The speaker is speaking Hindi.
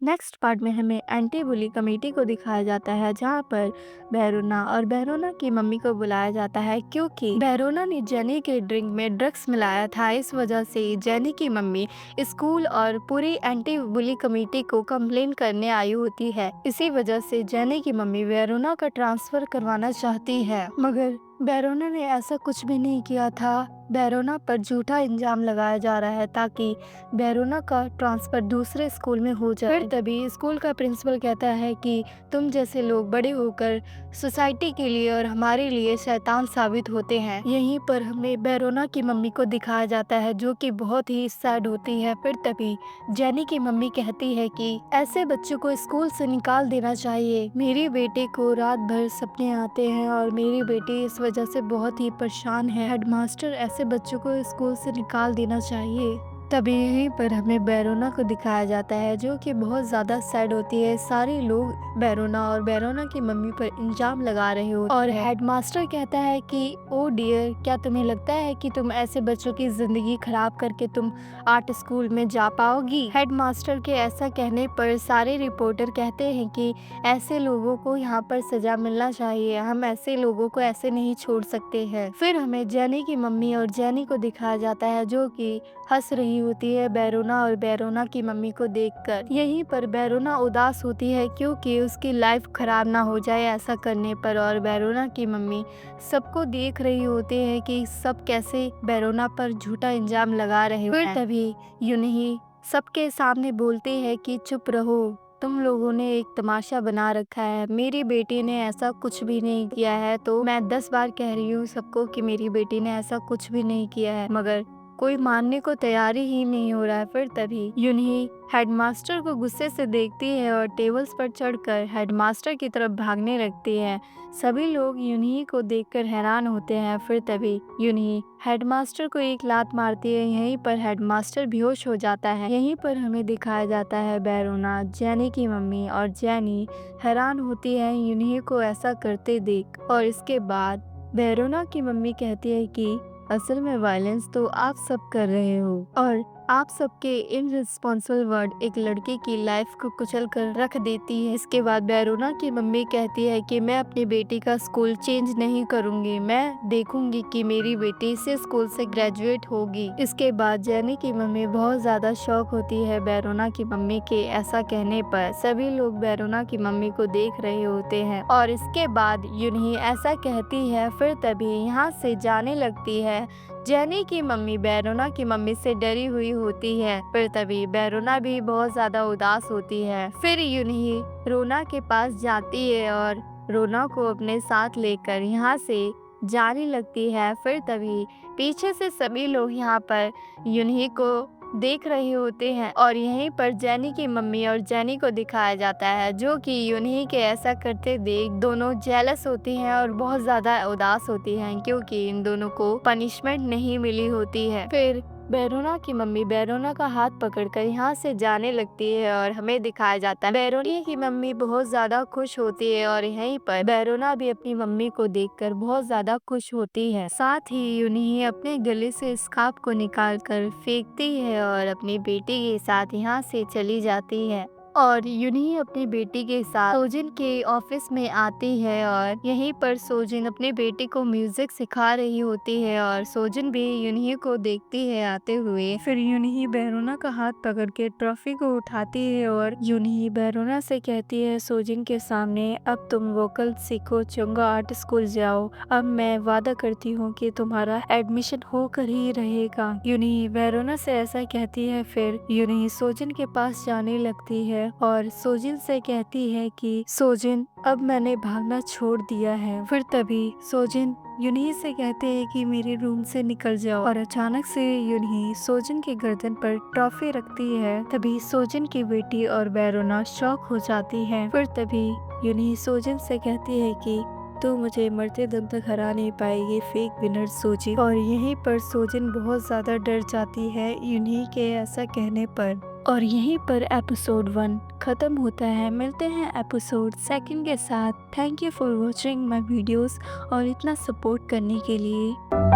नेक्स्ट पार्ट में हमें एंटी बुली कमेटी को दिखाया जाता है, जहाँ पर बेरोना और बेरोना की मम्मी को बुलाया जाता है क्योंकि बेरोना ने जेनी के ड्रिंक में ड्रग्स मिलाया था। इस वजह से जेनी की मम्मी स्कूल और पूरी एंटी बुली कमेटी को कंप्लेन करने आई होती है। इसी वजह से जेनी की मम्मी बेरोना का ट्रांसफर करवाना चाहती है, मगर बेरोना ने ऐसा कुछ भी नहीं किया था। बेरोना पर झूठा इल्जाम लगाया जा रहा है ताकि बेरोना का ट्रांसफर दूसरे स्कूल में हो जाए। फिर तभी स्कूल का प्रिंसिपल कहता है कि तुम जैसे लोग बड़े होकर सोसाइटी के लिए और हमारे लिए शैतान साबित होते हैं। यहीं पर हमें बेरोना की मम्मी को दिखाया जाता है, जो कि बहुत ही सैड होती है। फिर तभी जेनी की मम्मी कहती है कि ऐसे बच्चों को स्कूल से निकाल देना चाहिए। मेरी बेटी को रात भर सपने आते हैं और मेरी बेटी इस वजह से बहुत ही परेशान है। हेडमास्टर ऐसे बच्चों को स्कूल से निकाल देना चाहिए। तभी यहीं पर हमें बेरोना को दिखाया जाता है, जो कि बहुत ज़्यादा सैड होती है। सारे लोग बेरोना और बेरोना की मम्मी पर इल्जाम लगा रहे हो और हेडमास्टर कहता है कि ओ डियर, क्या तुम्हें लगता है कि तुम ऐसे बच्चों की ज़िंदगी खराब करके तुम आर्ट स्कूल में जा पाओगी? हेडमास्टर के ऐसा कहने पर सारे रिपोर्टर कहते हैं कि ऐसे लोगों को यहाँ पर सजा मिलना चाहिए, हम ऐसे लोगों को ऐसे नहीं छोड़ सकते हैं। फिर हमें जेनी की मम्मी और जेनी को दिखाया जाता है, जो कि हंस रही होती है बेरोना और बेरोना की मम्मी को देखकर। यहीं पर बेरोना उदास होती है क्योंकि उसकी लाइफ खराब ना हो जाए ऐसा करने पर, और बेरोना की मम्मी सबको देख रही होती है कि सब कैसे बेरोना पर झूठा इल्जाम लगा रहे हैं। फिर तभी यूनही सबके सामने बोलती है कि चुप रहो, तुम लोगों ने एक तमाशा बना रखा है, मेरी बेटी ने ऐसा कुछ भी नहीं किया है। तो मैं 10 बार कह रही हूँ सबको कि मेरी बेटी ने ऐसा कुछ भी नहीं किया है, मगर कोई मानने को तैयार ही नहीं हो रहा है। फिर तभी यूनही हेडमास्टर को गुस्से से देखती है और टेबल्स पर चढ़कर हेडमास्टर की तरफ भागने लगती है। सभी लोग यूनही को देखकर हैरान होते हैं। फिर तभी यूनही हेडमास्टर को एक लात मारती है। यहीं पर हेडमास्टर बेहोश हो जाता है। यहीं पर हमें दिखाया जाता है बेरोना, जेनी की मम्मी और जेनी हैरान होती है यूनही को ऐसा करते देख। और इसके बाद बेरोना की मम्मी कहती है कि असल में वायलेंस तो आप सब कर रहे हो और आप सबके इनरिस्पॉन्सिबल वर्ड एक लड़के की लाइफ को कुचल कर रख देती है। इसके बाद बेरोना की मम्मी कहती है कि मैं अपनी बेटी का स्कूल चेंज नहीं करूंगी, मैं देखूंगी कि मेरी बेटी इसी स्कूल से ग्रेजुएट होगी। इसके बाद जेनी की मम्मी बहुत ज्यादा शॉक होती है बेरोना की मम्मी के ऐसा कहने पर। सभी लोग बेरोना की मम्मी को देख रहे होते हैं और इसके बाद यूनही ऐसा कहती है। फिर तभी यहाँ से जाने लगती है। जेनी की मम्मी बेरोना की मम्मी से डरी हुई होती है। फिर तभी बेरोना भी बहुत ज्यादा उदास होती है। फिर यूनही रोना के पास जाती है और रोना को अपने साथ लेकर यहाँ से जाने लगती है। फिर तभी पीछे से सभी लोग यहाँ पर यूनही को देख रहे होते हैं और यहीं पर जेनी की मम्मी और जेनी को दिखाया जाता है, जो कि यूनही के ऐसा करते देख दोनों जेलस होती हैं और बहुत ज्यादा उदास होती हैं क्योंकि इन दोनों को पनिशमेंट नहीं मिली होती है। फिर बेरोना की मम्मी बेरोना का हाथ पकड़कर यहाँ से जाने लगती है और हमें दिखाया जाता है बेरोना की मम्मी बहुत ज्यादा खुश होती है और यहीं पर बेरोना भी अपनी मम्मी को देखकर बहुत ज्यादा खुश होती है। साथ ही यूनही अपने गले से स्कार्फ को निकाल कर फेंकती है और अपनी बेटी के साथ यहाँ से चली जाती है। और यूनही अपनी बेटी के साथ सोजिन के ऑफिस में आती है और यहीं पर सोजिन अपनी बेटी को म्यूजिक सिखा रही होती है और सोजिन भी यूनही को देखती है आते हुए। फिर यूनही बेरोना का हाथ पकड़ के ट्रॉफी को उठाती है और यूनही बेरोना से कहती है सोजिन के सामने, अब तुम वोकल सीखो, चुंगा आर्ट स्कूल जाओ, अब मैं वादा करती हूँ कि तुम्हारा एडमिशन होकर ही रहेगा। यूनही बेरोना से ऐसा कहती है। फिर यूनही सोजिन के पास जाने लगती है और सोजिन से कहती है कि सोजिन, अब मैंने भागना छोड़ दिया है। फिर तभी सोजिन यूनही से कहते हैं कि मेरे रूम से निकल जाओ और अचानक से यूनही सोजिन के गर्दन पर ट्रॉफी रखती है। तभी सोजिन की बेटी और बेरोना शॉक हो जाती है। फिर तभी यूनही सोजिन से कहती है कि तो मुझे मरते दम तक हरा नहीं पाएगी फेक विनर सोजिन। और यहीं पर सोजिन बहुत ज्यादा डर जाती है यूनही के ऐसा कहने पर। और यहीं पर एपिसोड 1 खत्म होता है। मिलते हैं एपिसोड 2 के साथ। Thank you for watching my videos और इतना सपोर्ट करने के लिए।